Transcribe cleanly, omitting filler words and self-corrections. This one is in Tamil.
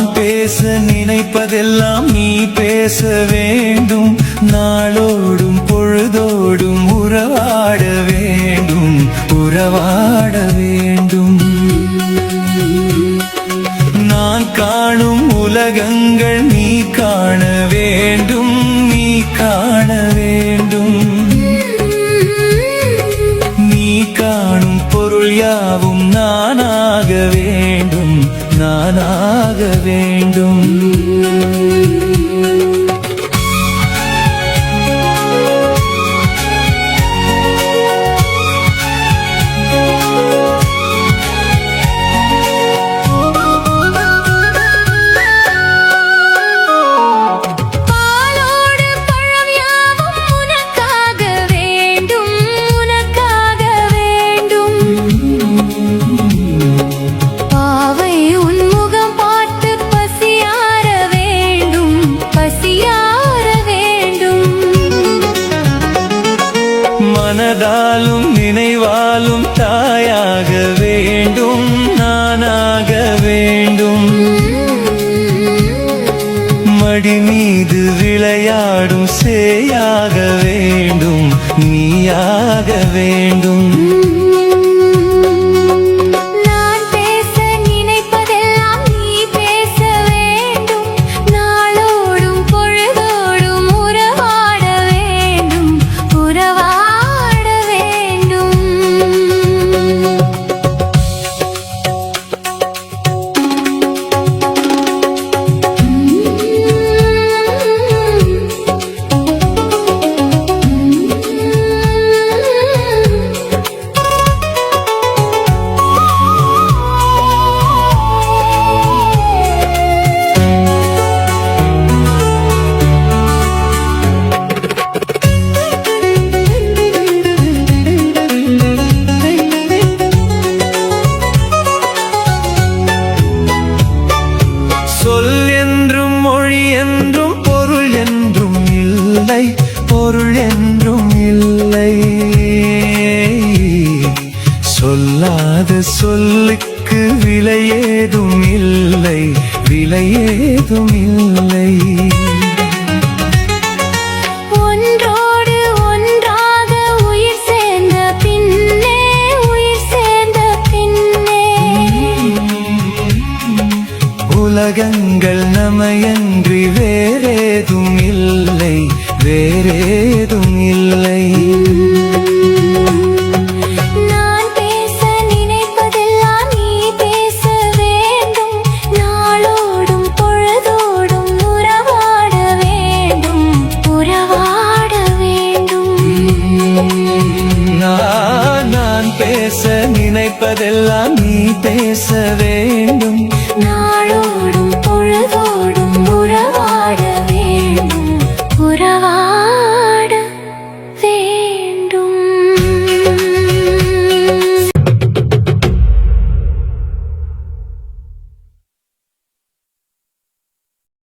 நான் பேச நினைப்பதெல்லாம் நீ பேச வேண்டும். நாளோடும் பொழுதோடும் உறவாட வேண்டும், உறவாட வேண்டும். நான் காணும் உலகங்கள் நீ காண வேண்டும், நீ காண வேண்டும். நீ காணும் பொருள் யாவும் நானாக வேண்டும், நானாக வேண்டும். மனதாலும் நினைவாலும் தாயாக வேண்டும், நானாக வேண்டும். மடி மீது விளையாடும் சேயாக வேண்டும், நீயாக வேண்டும். சொல் என்றும் மொழி என்றும் பொருள் என்றும் இல்லை, பொருள் என்றும் இல்லை. சொல்லாத சொல்லுக்கு விலை ஏதும் இல்லை, விலை ஏதும் இல்லை. உலகங்கள் நமையன்றி வேறேதும் இல்லை, வேறேதும் இல்லை. நான் பேச நினைப்பதெல்லாம் நீ பேச வேண்டும். நாளோடும் பொழுதோடும் உறவாட வேண்டும், உறவாட வேண்டும். நான் பேச நினைப்பதெல்லாம் நீ பேச வேண்டும்.